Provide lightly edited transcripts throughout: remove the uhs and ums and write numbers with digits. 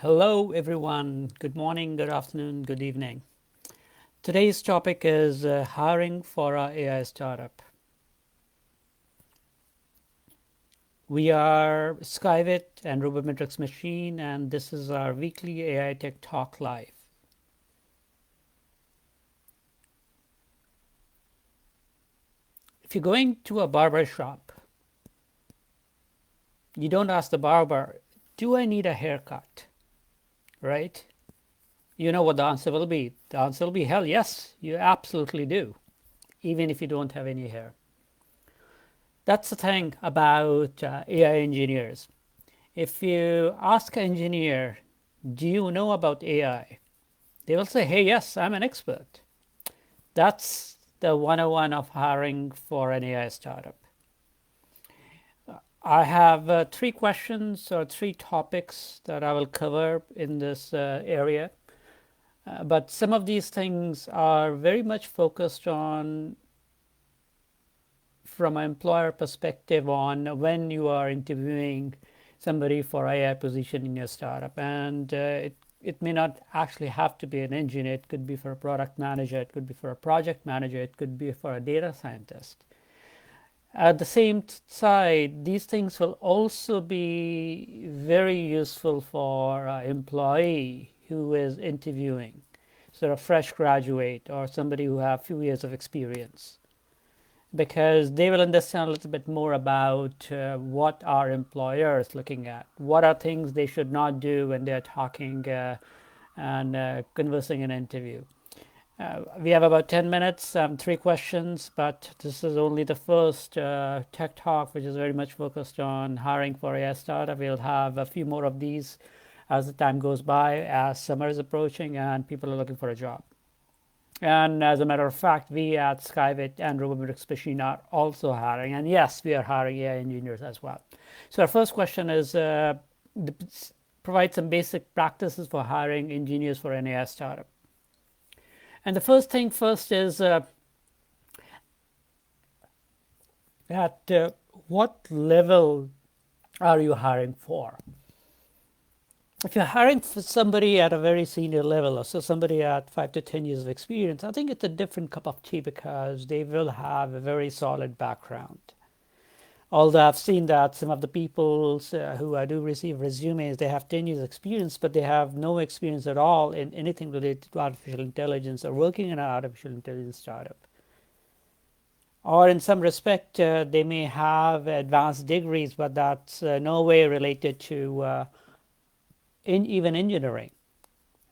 Hello, everyone. Good morning, good afternoon, good evening. Today's topic is hiring for our AI startup. We are Skive and Robometrics Machine, and this is our weekly AI Tech Talk Live. If you're going to a barber shop, you don't ask the barber, do I need a haircut? Right? You know what the answer will be. The answer will be, hell yes, you absolutely do, even if you don't have any hair. That's the thing about AI engineers. If you ask an engineer, do you know about AI? They will say, hey, yes, I'm an expert. That's the 101 of hiring for an AI startup. I have three questions or three topics that I will cover in this area. But some of these things are very much focused on, from an employer perspective, on when you are interviewing somebody for AI position in your startup. And it may not actually have to be an engineer. It could be for a product manager. It could be for a project manager. It could be for a data scientist. At the same side, these things will also be very useful for an employee who is interviewing, so a fresh graduate or somebody who have few years of experience, because they will understand a little bit more about what our employer is looking at. What are things they should not do when they're talking and conversing in an interview. We have about 10 minutes, three questions, but this is only the first tech talk, which is very much focused on hiring for a startup. We'll have a few more of these as the time goes by, as summer is approaching and people are looking for a job. And as a matter of fact, we at Skive and Robometrics Machine are also hiring. And yes, we are hiring AI engineers as well. So our first question is provide some basic practices for hiring engineers for an AI startup. And the first thing first is at what level are you hiring for? If you're hiring for somebody at a very senior level, or so somebody at 5 to 10 years of experience, I think it's a different cup of tea because they will have a very solid background. Although I've seen that some of the people who I do receive resumes, they have 10 years experience, but they have no experience at all in anything related to artificial intelligence or working in an artificial intelligence startup. Or in some respect, they may have advanced degrees, but that's no way related to even engineering.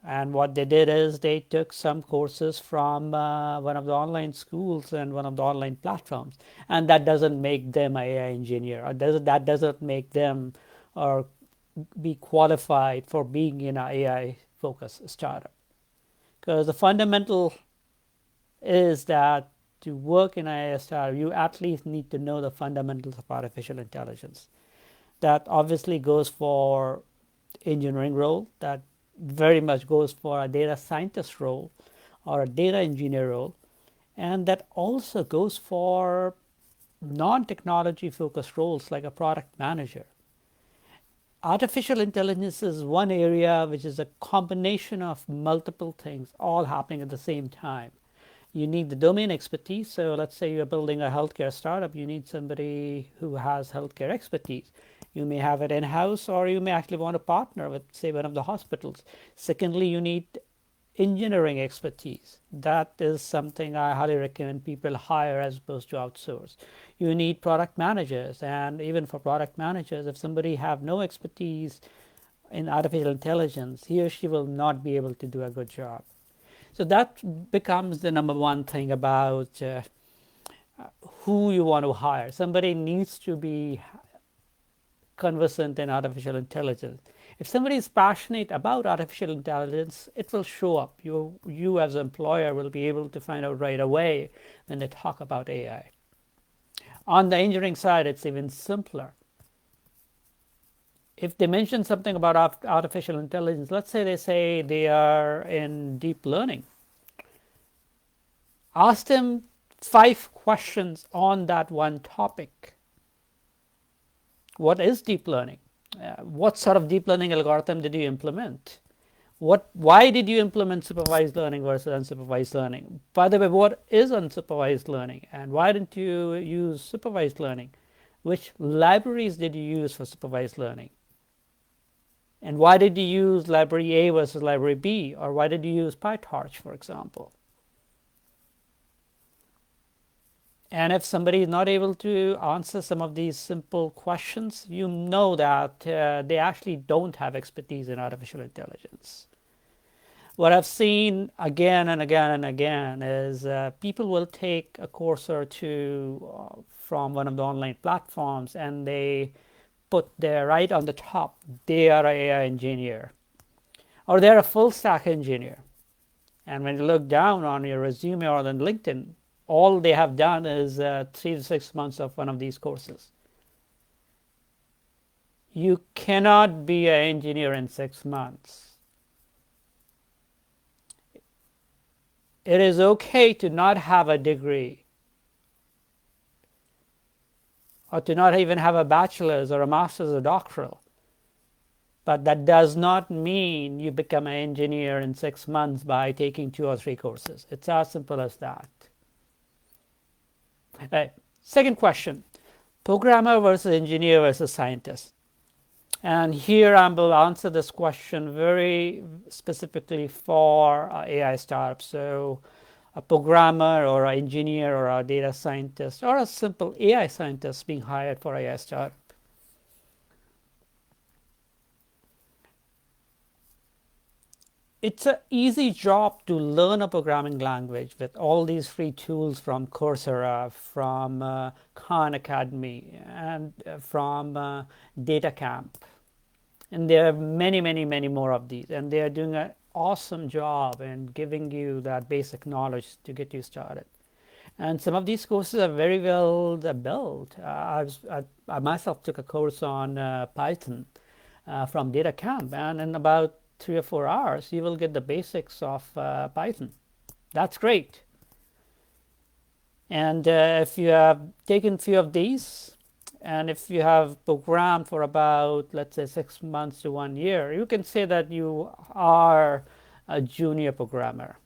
And what they did is they took some courses from one of the online schools and one of the online platforms. And that doesn't make them an AI engineer, or that doesn't make them or be qualified for being in an AI focused startup. Because the fundamental is that to work in an AI startup, you at least need to know the fundamentals of artificial intelligence. That obviously goes for engineering role, that very much goes for a data scientist role or a data engineer role, and that also goes for non-technology focused roles like a product manager. Artificial intelligence is one area which is a combination of multiple things all happening at the same time. You need the domain expertise. So let's say you're building a healthcare startup, you need somebody who has healthcare expertise. You may have it in-house, or you may actually want to partner with, say, one of the hospitals. Secondly, you need engineering expertise. That is something I highly recommend people hire as opposed to outsource. You need product managers, and even for product managers, if somebody have no expertise in artificial intelligence, he or she will not be able to do a good job. So that becomes the number one thing about who you want to hire. Somebody needs to be conversant in artificial intelligence. If somebody is passionate about artificial intelligence, it will show up. You as an employer will be able to find out right away when they talk about AI. On the engineering side, it's even simpler. If they mention something about artificial intelligence, let's say they say they are in deep learning, ask them 5 questions on that one topic. What is deep learning? What sort of deep learning algorithm did you implement? Why did you implement supervised learning versus unsupervised learning? By the way, what is unsupervised learning, and why didn't you use supervised learning? Which libraries did you use for supervised learning? And why did you use library A versus library B? Or why did you use PyTorch, for example? And if somebody is not able to answer some of these simple questions, you know that they actually don't have expertise in artificial intelligence. What I've seen again and again and again is people will take a course or two from one of the online platforms, and they put there right on the top, they are an AI engineer, or they're a full stack engineer. And when you look down on your resume or on LinkedIn, all they have done is 3 to 6 months of one of these courses. You cannot be an engineer in 6 months. It is okay to not have a degree, or to not even have a bachelor's or a master's or doctoral. But that does not mean you become an engineer in 6 months by taking 2 or 3 courses. It's as simple as that. Second question, programmer versus engineer versus scientist. And here I will answer this question very specifically for AI startups. So a programmer or an engineer or a data scientist or a simple AI scientist being hired for AI startup. It's an easy job to learn a programming language with all these free tools from Coursera, from Khan Academy, and from DataCamp. And there are many, many, many more of these. And they are doing an awesome job in giving you that basic knowledge to get you started. And some of these courses are very well built. I myself took a course on Python from DataCamp, and in about 3 or 4 hours, you will get the basics of Python. That's great. And if you have taken a few of these, and if you have programmed for about, let's say, 6 months to 1 year, you can say that you are a junior programmer.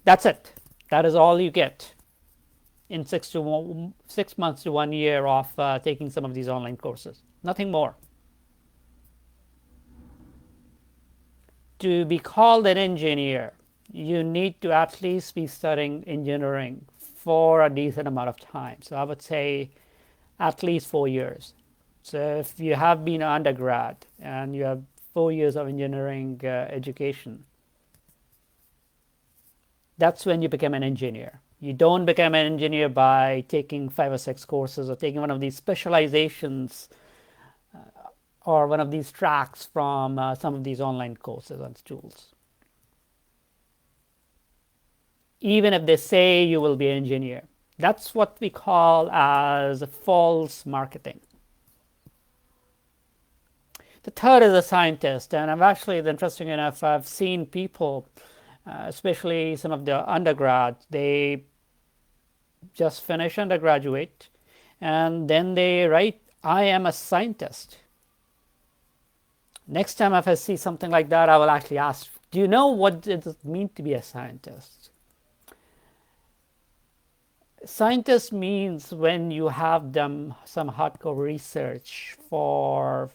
That's it. That is all you get in 6 months to 1 year of taking some of these online courses. Nothing more. To be called an engineer, you need to at least be studying engineering for a decent amount of time. So I would say at least 4 years. So if you have been an undergrad and you have 4 years of engineering education, that's when you become an engineer. You don't become an engineer by taking 5 or 6 courses or taking one of these specializations or one of these tracks from some of these online courses and tools. Even if they say you will be an engineer, that's what we call as false marketing. The third is a scientist, and I've actually, interesting enough, I've seen people, especially some of the undergrads, they just finish undergraduate, and then they write, I am a scientist. Next time if I see something like that, I will actually ask, do you know what does it mean to be a scientist? Scientist means when you have done some hardcore research for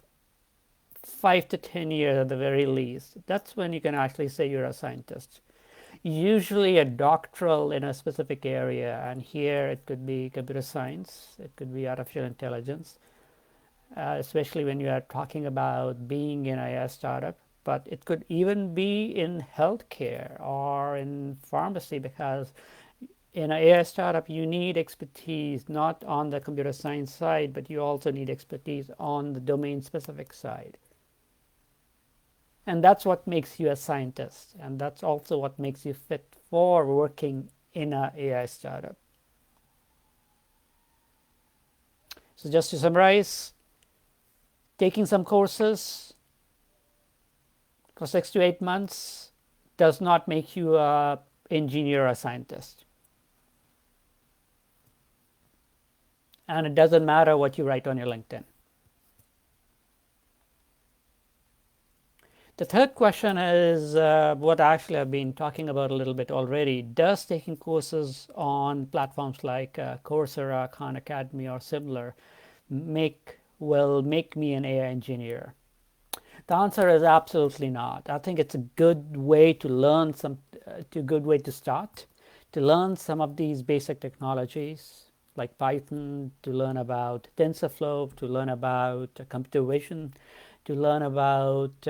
5 to 10 years at the very least. That's when you can actually say you're a scientist. Usually a doctoral in a specific area, and here it could be computer science, it could be artificial intelligence, especially when you are talking about being in a startup, but it could even be in healthcare or in pharmacy, because in an AI startup, you need expertise not on the computer science side, but you also need expertise on the domain-specific side. And that's what makes you a scientist. And that's also what makes you fit for working in an AI startup. So just to summarize, taking some courses for 6 to 8 months does not make you an engineer or a scientist. And it doesn't matter what you write on your LinkedIn. The third question is what actually I've been talking about a little bit already. Does taking courses on platforms like Coursera, Khan Academy, or similar will make me an AI engineer? The answer is absolutely not. I think it's a good way to learn good way to start, to learn some of these basic technologies like Python, to learn about TensorFlow, to learn about computer vision, to learn about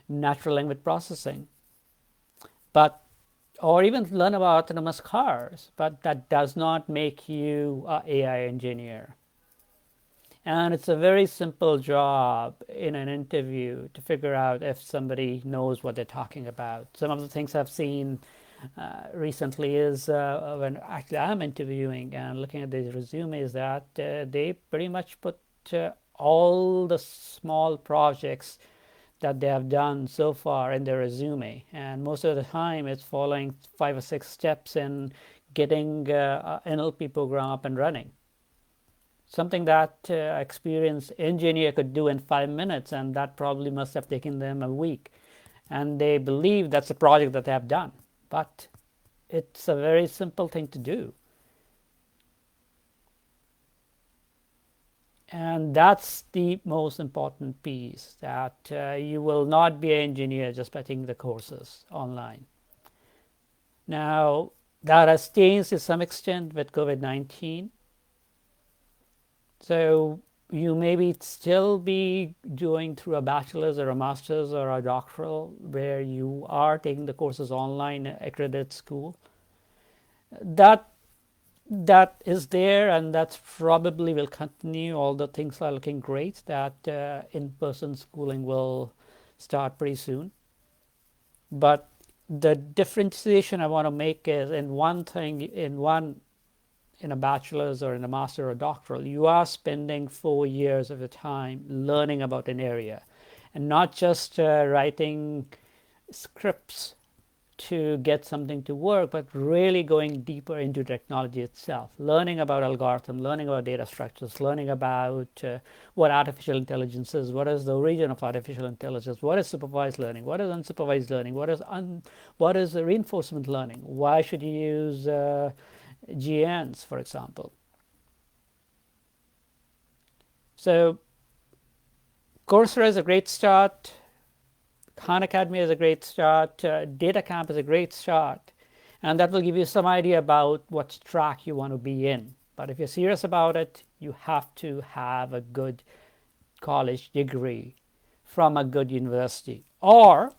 natural language processing, but or even learn about autonomous cars. But that does not make you an AI engineer. And it's a very simple job in an interview to figure out if somebody knows what they're talking about. Some of the things I've seen recently is when actually I'm interviewing and looking at these resumes that they pretty much put all the small projects that they have done so far in their resume. And most of the time it's following 5 or 6 steps in getting an NLP program up and running. Something that experienced engineer could do in 5 minutes, and that probably must have taken them a week. And they believe that's a project that they have done. But it's a very simple thing to do. And that's the most important piece, that you will not be an engineer just by taking the courses online. Now, that has changed to some extent with COVID-19. So you maybe still be doing through a bachelor's or a master's or a doctoral where you are taking the courses online at accredited school. That is there, and that probably will continue. All the things are looking great that in-person schooling will start pretty soon. But the differentiation I want to make is in a bachelor's or in a master or doctoral, you are spending 4 years of your time learning about an area, and not just writing scripts to get something to work, but really going deeper into technology itself, learning about algorithms, learning about data structures, learning about what artificial intelligence is, what is the origin of artificial intelligence, what is supervised learning, what is unsupervised learning, what is reinforcement learning, why should you use GNs, for example. So Coursera is a great start. Khan Academy is a great start. Data Camp is a great start. And that will give you some idea about what track you want to be in. But if you're serious about it, you have to have a good college degree from a good university. Or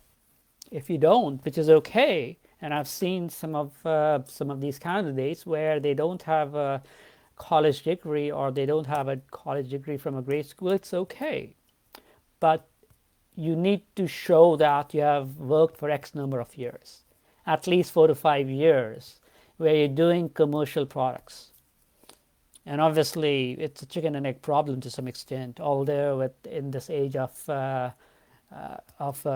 if you don't, which is okay, and I've seen some of these candidates where they don't have a college degree, or they don't have a college degree from a great school, it's okay. But you need to show that you have worked for X number of years, at least 4 to 5 years, where you're doing commercial products. And obviously, it's a chicken and egg problem to some extent, although in this age of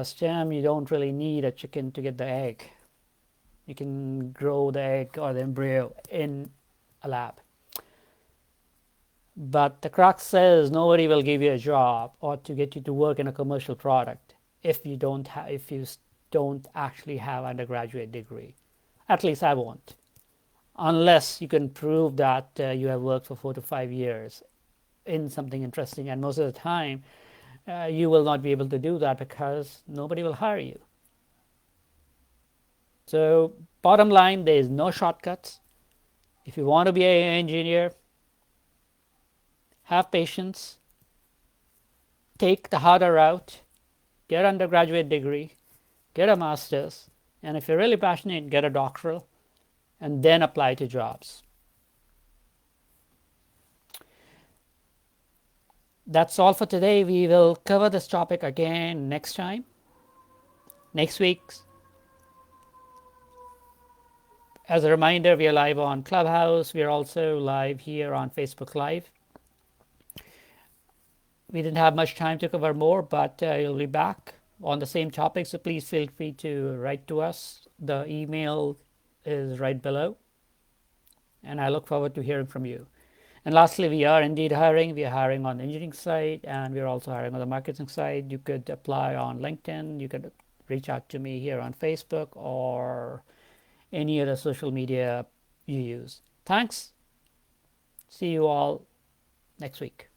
STEM, you don't really need a chicken to get the egg. You can grow the egg or the embryo in a lab. But the crux says nobody will give you a job or to get you to work in a commercial product if you don't actually have an undergraduate degree. At least I won't, unless you can prove that you have worked for 4 to 5 years in something interesting. And most of the time, you will not be able to do that because nobody will hire you. So bottom line, there is no shortcuts. If you want to be an engineer, have patience, take the harder route, get an undergraduate degree, get a master's, and if you're really passionate, get a doctoral, and then apply to jobs. That's all for today. We will cover this topic again next time, next week. As a reminder, we are live on Clubhouse. We are also live here on Facebook Live. We didn't have much time to cover more, but you'll be back on the same topic, so please feel free to write to us. The email is right below, and I look forward to hearing from you. And lastly, we are indeed hiring. We are hiring on the engineering side, and we are also hiring on the marketing side. You could apply on LinkedIn. You could reach out to me here on Facebook or any other social media you use. Thanks. See you all next week.